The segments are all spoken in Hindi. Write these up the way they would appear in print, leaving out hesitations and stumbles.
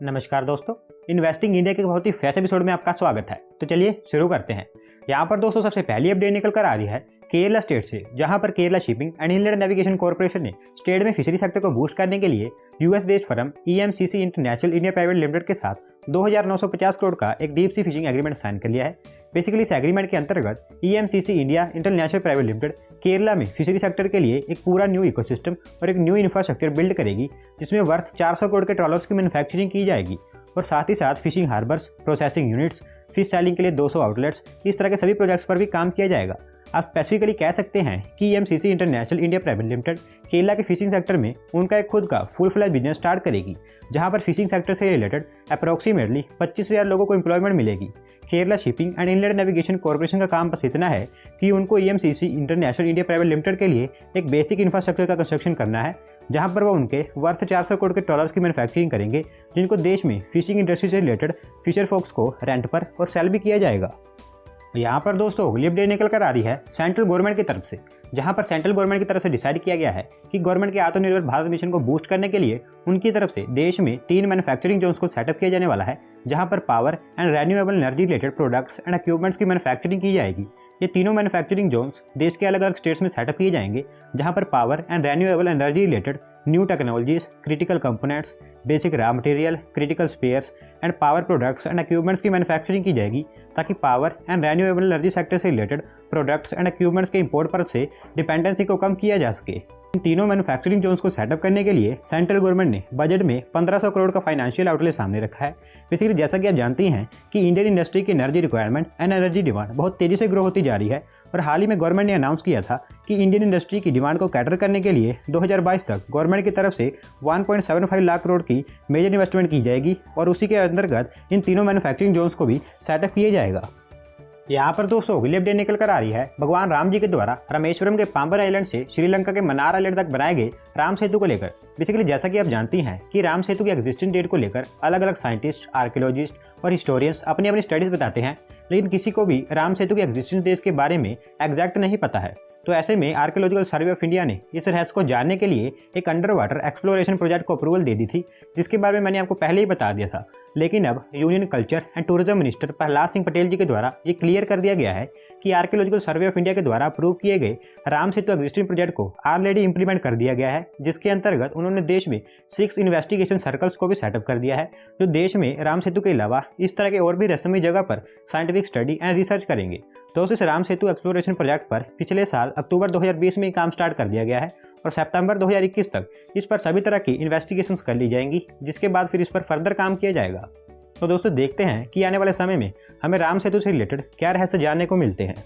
नमस्कार दोस्तों, इन्वेस्टिंग इंडिया के बहुत ही फ्रेश एपिसोड में आपका स्वागत है। तो चलिए शुरू करते हैं। यहाँ पर दोस्तों सबसे पहली अपडेट निकल कर आ रही है केरला स्टेट से, जहां पर Kerala shipping and inland navigation corporation ने स्टेट में फिशरी सेक्टर को बूस्ट करने के लिए US based firm EMCC international India private limited के साथ 2,950 करोड़ का एक deep sea fishing agreement sign कर लिया है। बेसिकली इस एग्रीमेंट के अंतर्गत EMCC India international private limited Kerala में फिशरी सेक्टर के लिए एक पूरा न्यू इकोसिस्टम और एक न्यू इंफ्रास्ट्रक्चर बिल्ड करेगी, जिसमें वर्थ 400 करोड़ के ट्रॉलर्स की मैन्युफैक्चरिंग की जाएगी और साथ ही साथ fishing harbours, processing units, fish selling के लिए 200 आउटलेट्स, इस तरह के सभी प्रोजेक्ट्स पर भी काम किया जाएगा। आप स्पेसिफिकली कह सकते हैं कि EMCC international India private limited Kerala के फिशिंग सेक्टर में उनका एक खुद का फुल फ्लैज बिजनेस स्टार्ट करेगी, जहां पर फिशिंग सेक्टर से रिलेटेड अप्रोक्सीमेटली 25,000 लोगों को एम्प्लॉयमेंट मिलेगी। Kerala shipping and inland navigation corporation का काम बस इतना है कि उनको EMCC international India private limited के लिए एक बेसिक इंफ्रास्ट्रक्चर का कंस्ट्रक्शन करना है, जहां पर वो उनके वर्थ 400 करोड़ के ट्रॉलर्स की मैन्युफैक्चरिंग करेंगे, जिनको देश में फिशिंग इंडस्ट्री से रिलेटेड फिशर फोक्स को रेंट पर और सेल भी किया जाएगा। यहाँ पर दोस्तों अगली अपडेट निकल कर आ रही है सेंट्रल गवर्नमेंट की तरफ से, जहाँ पर सेंट्रल गवर्नमेंट की तरफ से डिसाइड किया गया है कि गवर्नमेंट के आत्मनिर्भर भारत मिशन को बूस्ट करने के लिए उनकी तरफ से देश में 3 मैन्युफैक्चरिंग जोन्स को सेटअप किया जाने वाला है, जहाँ पर power and renewable energy related products and equipments की मैन्युफैक्चरिंग की जाएगी। ये तीनों मैन्युफैक्चरिंग जोन्स देश के अलग अलग स्टेट्स में सेटअप किए जाएंगे, जहाँ पर power and renewable energy related new technologies, critical components, basic raw material, critical spares and power products and equipments की मैन्युफैक्चरिंग की जाएगी, ताकि power and renewable energy sector से रिलेटेड प्रोडक्ट्स एंड इक्विपमेंट्स के इंपोर्ट पर से डिपेंडेंसी को कम किया जा सके। इन तीनों मैन्युफैक्चरिंग जोन्स को सेटअप करने के लिए सेंट्रल गवर्नमेंट ने बजट में 1500 करोड़ का फाइनेंशियल आउटले सामने रखा है। बेसिकली जैसा कि आप जानती हैं कि इंडियन इंडस्ट्री की energy requirement and energy demand बहुत तेजी से ग्रो होती जा रही है, और हाल ही में गवर्नमेंट ने अनाउंस किया था कि इंडियन इंडस्ट्री की डिमांड को कैटर करने के लिए 2022 तक गवर्नमेंट की तरफ से 1.75 लाख करोड़ की मेजर इन्वेस्टमेंट की जाएगी, और उसी के अंतर्गत इन तीनों मैन्युफैक्चरिंग जोन्स को भी सेटअप किया जाएगा। यहाँ पर दोस्तों अगली अपडेट निकल कर आ रही है भगवान राम जी के द्वारा रामेश्वरम के पाम्बर आइलैंड से श्रीलंका के मन्नार आइलैंड तक बनाए गए राम सेतु को लेकर। बेसिकली जैसा कि आप जानती हैं कि राम सेतु की एग्जिस्टिंग डेट को लेकर अलग अलग साइंटिस्ट, आर्कियोलॉजिस्ट और हिस्टोरियंस अपनी अपनी स्टडीज बताते हैं, लेकिन किसी को भी राम सेतु की एग्जिस्टिंग डेट के बारे में एग्जैक्ट नहीं पता है। तो ऐसे में आर्कियोलॉजिकल सर्वे ऑफ इंडिया ने इस रहस्य को जानने के लिए एक अंडर वाटर एक्सप्लोरेशन प्रोजेक्ट को अप्रूवल दे दी थी, जिसके बारे में मैंने आपको पहले ही बता दिया था। लेकिन अब union culture and tourism minister Prahlad Singh Patel ji के द्वारा ये क्लियर कर दिया गया है कि आर्कियोलॉजिकल सर्वे ऑफ इंडिया के द्वारा अप्रूव किए गए राम सेतु एग्जिस्टिंग प्रोजेक्ट को ऑलरेडी इंप्लीमेंट कर दिया गया है, जिसके अंतर्गत उन्होंने देश में 6 इन्वेस्टिगेशन सर्कल्स को भी सेटअप कर दिया है, जो देश में राम सेतु के अलावा इस तरह के और भी रहस्यमय जगह पर साइंटिफिक स्टडी एंड रिसर्च करेंगे। तो इस राम सेतु एक्सप्लोरेशन प्रोजेक्ट पर पिछले साल अक्टूबर 2020 में काम स्टार्ट कर दिया गया है, और सितंबर 2021 तक इस पर सभी तरह की इन्वेस्टिगेशंस कर ली जाएंगी, जिसके बाद फिर इस पर फर्दर काम किया जाएगा। तो दोस्तों देखते हैं कि आने वाले समय में हमें राम सेतु से रिलेटेड क्या रहस्य जानने को मिलते हैं।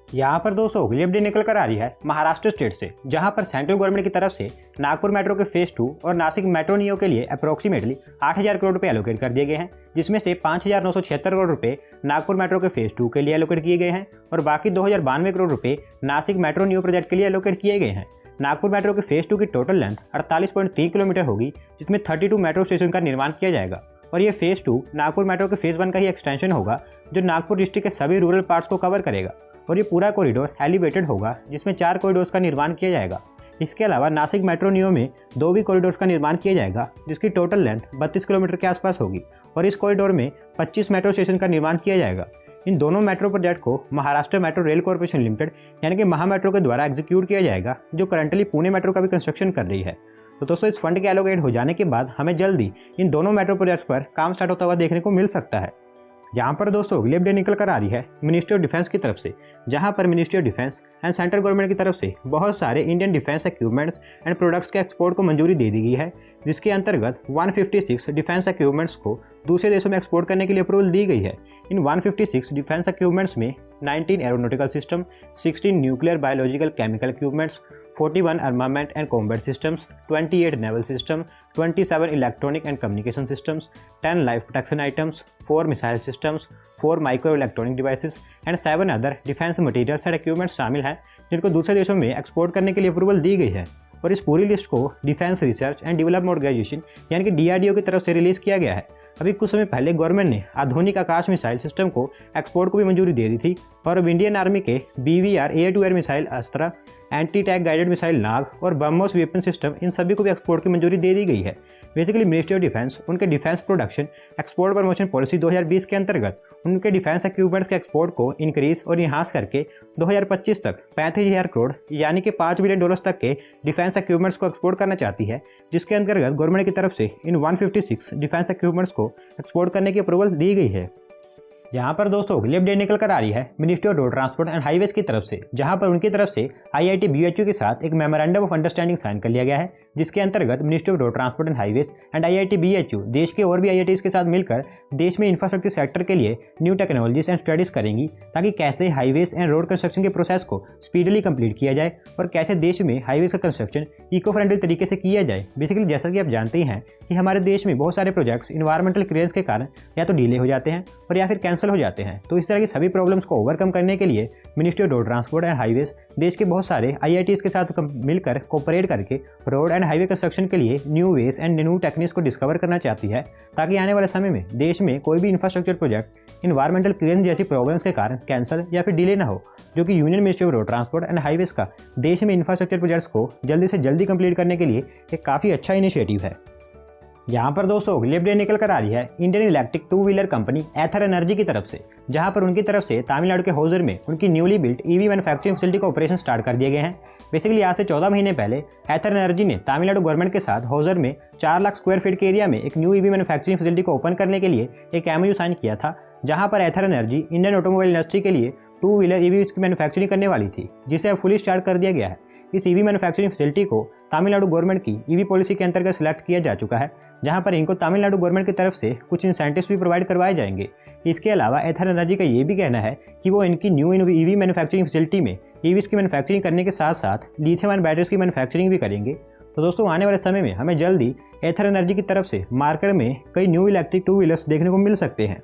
यहाँ पर दोस्तों अगली अपडेट निकल कर आ रही है महाराष्ट्र स्टेट से, जहाँ पर सेंट्रल गवर्नमेंट की तरफ से नागपुर मेट्रो के फेज 2 और नासिक मेट्रो नियो के लिए अप्रोक्सीमेटली 8,000 करोड़ रुपए एलोकेट कर दिए गए हैं, जिसमें से 5,976 करोड़ रुपए नागपुर मेट्रो के फेज 2 के लिए एलोकेट किए गए हैं, और बाकी 2,092 करोड़ रुपए नासिक मेट्रो नियो प्रोजेक्ट के लिए एलोकेट किए गए हैं। नागपुर मेट्रो के फेज 2 की टोटल लेंथ 48.3 किलोमीटर होगी, जिसमें 32 मेट्रो स्टेशन का निर्माण किया जाएगा, और ये फेज 2 नागपुर मेट्रो के फेज 1 का ही एक्सटेंशन होगा, जो नागपुर डिस्ट्रिक्ट के सभी रूरल पार्ट्स को कवर करेगा, और ये पूरा कॉरिडोर एलिवेटेड होगा, जिसमें 4 कॉरिडोर्स का निर्माण किया जाएगा। इसके अलावा नासिक मेट्रो नियो में 2 भी कॉरिडोर्स का निर्माण किया जाएगा, जिसकी टोटल लेंथ 32 किलोमीटर के आसपास होगी, और इस कॉरिडोर में 25 मेट्रो स्टेशन का निर्माण किया जाएगा। इन दोनों मेट्रो प्रोजेक्ट को Maharashtra metro rail corporation limited यानी कि महा मेट्रो के द्वारा एग्जीक्यूट किया जाएगा, जो करंटली पुणे मेट्रो का भी कंस्ट्रक्शन कर रही है। तो दोस्तों इस फंड के एलोकेट हो जाने के बाद हमें जल्दी इन दोनों मेट्रो प्रोजेक्ट्स पर काम स्टार्ट होता हुआ देखने को मिल सकता है। यहाँ पर दोस्तों अगली अपडेट निकल कर आ रही है मिनिस्ट्री ऑफ डिफेंस की तरफ से, जहाँ पर ministry of defence and central government की तरफ से बहुत सारे Indian defence equipments and products के एक्सपोर्ट को मंजूरी दे दी गई है, जिसके अंतर्गत 156 डिफेंस इक्विपमेंट्स को दूसरे देशों में एक्सपोर्ट करने के लिए अप्रूवल दी गई है। इन 156 डिफेंस इक्विपमेंट्स में 19 aeronautical system, 16 nuclear biological chemical equipments, 41 armament and combat systems, 28 naval system, 27 electronic and communication systems, 10 life protection items, 4 missile systems, 4 microelectronic devices and 7 other defense materials and equipments शामिल हैं, जिनको दूसरे देशों में एक्सपोर्ट करने के लिए अप्रूवल दी गई है। और इस पूरी लिस्ट को defence research and development organisation यानी कि DRDO की तरफ से रिलीज किया गया है। अभी कुछ समय पहले गवर्नमेंट ने आधुनिक आकाश मिसाइल सिस्टम को एक्सपोर्ट को भी मंजूरी दे दी थी, और अब इंडियन आर्मी के BVR air to air missile Astra anti tank guided missile Nag और ब्रह्मोस वेपन सिस्टम, इन सभी को भी एक्सपोर्ट की मंजूरी दे दी गई है। बेसिकली मिनिस्ट्री ऑफ डिफेंस उनके defence production export promotion policy 2020 के अंतर्गत उनके डिफेंस इक्विपमेंट्स के एक्सपोर्ट को इंक्रीज और इन्हांस करके 2025 तक 35,000 करोड़ यानी कि $5 बिलियन तक के डिफेंस इक्विपमेंट्स को एक्सपोर्ट करना चाहती है, जिसके अंतर्गत गवर्नमेंट की तरफ से इन 156 डिफेंस इक्विपमेंट्स को एक्सपोर्ट करने की अप्रूवल दी गई है। यहाँ पर दोस्तों अगली अपडेट निकल कर आ रही है ministry of road transport and highways की तरफ से, जहाँ पर उनकी तरफ से IIT BHU के साथ एक मेमोरेंडम ऑफ अंडरस्टैंडिंग साइन कर लिया गया है, जिसके अंतर्गत ministry of road transport and highways and IIT BHU देश के और भी IITs के साथ मिलकर देश में इंफ्रास्ट्रक्चर सेक्टर के लिए न्यू टेक्नोलॉजीज एंड स्टडीज करेंगी, ताकि कैसे हाईवेज एंड रोड कंस्ट्रक्शन के प्रोसेस को स्पीडली कंप्लीट किया जाए और कैसे देश में हाईवेज का कंस्ट्रक्शन इको फ्रेंडली तरीके से किया जाए। बेसिकली जैसा कि आप जानते ही हैं कि हमारे देश में बहुत सारे प्रोजेक्ट्स इन्वायरमेंटल क्लियरेंस के कारण या तो डिले हो जाते हैं और या फिर कैंसिल हो जाते हैं। तो इस तरह की सभी प्रॉब्लम्स को ओवरकम करने के लिए ministry of road transport and highways देश के बहुत सारे IITs के साथ मिलकर कोऑपरेट करके रोड एंड हाईवे कंस्ट्रक्शन के लिए new ways and new techniques को डिस्कवर करना चाहती है, ताकि आने वाले समय में देश में कोई भी इंफ्रास्ट्रक्चर प्रोजेक्ट इन्वायरमेंटल क्लियरेंस जैसी प्रॉब्लम्स के कारण कैंसिल या फिर डिले ना हो, जो कि union ministry of road transport and highways का देश में इंफ्रास्ट्रक्चर प्रोजेक्ट्स को जल्दी से जल्दी कंप्लीट करने के लिए एक काफ़ी अच्छा इनिशिएटिव है। यहाँ पर दोस्तों अगली अपडेट निकल कर आ रही है इंडियन इलेक्ट्रिक 2-व्हीलर कंपनी एथर एनर्जी की तरफ से, जहाँ पर उनकी तरफ से तमिलनाडु के होजर में उनकी newly built EV manufacturing facility का ऑपरेशन स्टार्ट कर दिए गए हैं। बेसिकली आज से 14 महीने पहले एथर एनर्जी ने तमिलनाडु गवर्नमेंट के साथ होजर में 4 लाख स्क्वायर फीट के एरिया में एक न्यू EV मैन्युफैक्चरिंग फैसिलिटी को ओपन करने के लिए एक MOU साइन किया था, जहाँ पर एथर एनर्जी इंडियन ऑटोमोबाइल इंडस्ट्री के लिए 2-व्हीलर EV की मैन्युफैक्चरिंग करने वाली थी, जिसे अब फुली स्टार्ट कर दिया गया है। इस EV मैन्युफैक्चरिंग फैसिलिटी को तमिलनाडु गवर्नमेंट की EV पॉलिसी के अंतर्गत सिलेक्ट किया जा चुका है, जहां पर इनको तमिलनाडु गवर्नमेंट की तरफ से कुछ इंसेंटिव्स भी प्रोवाइड करवाए जाएंगे। इसके अलावा एथर एनर्जी का ये भी कहना है कि वो इनकी न्यू EV मैन्युफैक्चरिंग फैसिलिटी में EVs की मैन्युफैक्चरिंग करने के साथ साथ लिथियम आयन बैटरीज की मैन्युफैक्चरिंग भी करेंगे। तो दोस्तों आने वाले समय में हमें जल्दी एथर एनर्जी की तरफ से मार्केट में कई न्यू इलेक्ट्रिक 2-व्हीलर्स देखने को मिल सकते हैं।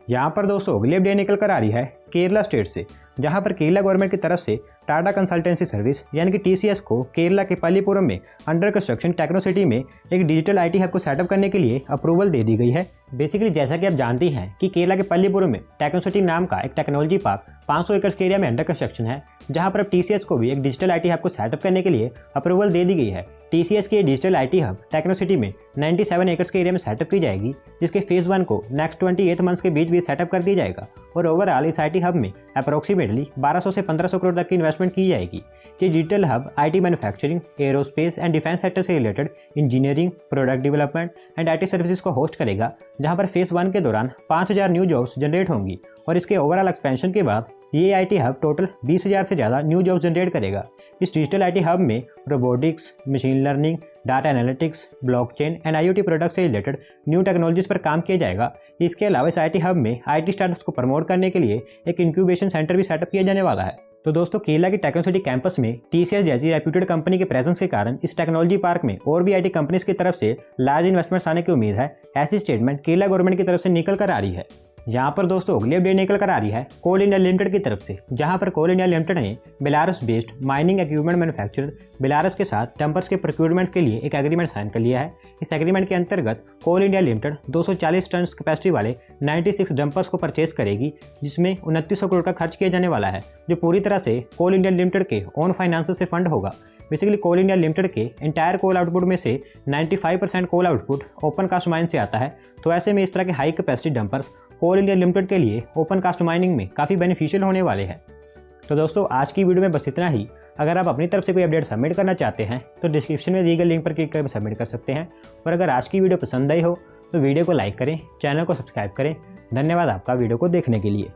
यहाँ पर दोस्तों अगली अपडेट निकल कर आ रही है केरला स्टेट से, जहाँ पर केरला गवर्नमेंट की तरफ से टाटा कंसल्टेंसी सर्विस यानी कि TCS को केरला के पल्लीपुरम में अंडर कंस्ट्रक्शन टेक्नो सिटी में एक डिजिटल IT हब को सेटअप करने के लिए अप्रूवल दे दी गई है। बेसिकली जैसा कि आप जानते हैं कि केरला के पल्लीपुरम में टेक्नो सिटी नाम का एक टेक्नोलॉजी पार्क 500 एकड़ के एरिया में अंडर कंस्ट्रक्शन है, जहां पर अब TCS को भी एक डिजिटल IT हब को सेटअप करने के लिए अप्रूवल दे दी गई है। TCS की digital IT hub techno city में 97 एकड़ के एरिया में सेटअप की जाएगी, जिसके फेज 1 को नेक्स्ट 28 मंथ्स के बीच भी सेटअप कर दिया जाएगा और ओवरऑल इस IT हब में अप्रोक्सीमेटली 1200 से 1500 करोड़ तक की इन्वेस्टमेंट की जाएगी। ये digital hub IT manufacturing, aerospace and defence sector से related engineering, product development and IT services को होस्ट करेगा, जहां पर फेज 1 के दौरान 5000 न्यू जॉब्स जनरेट होंगी और इसके ओवरऑल एक्सपेंशन के बाद ये IT हब टोटल 20,000 से ज़्यादा न्यू जॉब्स जनरेट करेगा। इस डिजिटल IT हब में robotics, machine learning, data analytics, blockchain and IoT product से रिलेटेड न्यू टेक्नोलॉजीज पर काम किया जाएगा। इसके अलावा इस IT हब में IT स्टार्टअप्स को प्रमोट करने के लिए एक इंक्यूबेशन सेंटर भी सेटअप किया जाने वाला है। तो दोस्तों केरला की टेक्नो सिटी कैंपस में TCS जैसी रेप्यूटेड कंपनी के प्रेजेंस के कारण इस टेक्नोलॉजी पार्क में और भी IT कंपनीज की तरफ से लार्ज इन्वेस्टमेंट्स आने की उम्मीद है। ऐसी स्टेटमेंट केरला गवर्नमेंट की तरफ से निकल कर आ रही है। यहाँ पर दोस्तों अगली अपडेट निकल कर आ रही है कोल इंडिया लिमिटेड की तरफ से, जहाँ पर कोल इंडिया लिमिटेड ने Belarus based mining equipment manufacturer Belarus के साथ डंपर्स के प्रोक्योरमेंट के लिए एक एग्रीमेंट साइन कर लिया है। इस एग्रीमेंट के अंतर्गत कोल इंडिया लिमिटेड 240 टन कैपेसिटी वाले 96 डंपर्स को परचेज करेगी, जिसमें 2900 करोड़ का खर्च किया जाने वाला है, जो पूरी तरह से कोल इंडिया लिमिटेड के ओन फाइनेंस से फंड होगा। बेसिकली कोल इंडिया लिमिटेड के एंटायर कोल आउटपुट में से 95% कोल आउटपुट ओपन कास्ट माइन से आता है। तो ऐसे में इस तरह के हाई कैपेसिटी डंपर्स कोल इंडिया लिमिटेड के लिए ओपन कास्ट माइनिंग में काफ़ी बेनिफिशियल होने वाले हैं। तो दोस्तों आज की वीडियो में बस इतना ही। अगर आप अपनी तरफ से कोई अपडेट सबमिट करना चाहते हैं तो डिस्क्रिप्शन में दिए गए लिंक पर क्लिक कर सबमिट कर सकते हैं। और अगर आज की वीडियो पसंद आई हो तो वीडियो को लाइक करें, चैनल को सब्सक्राइब करें। धन्यवाद आपका वीडियो को देखने के लिए।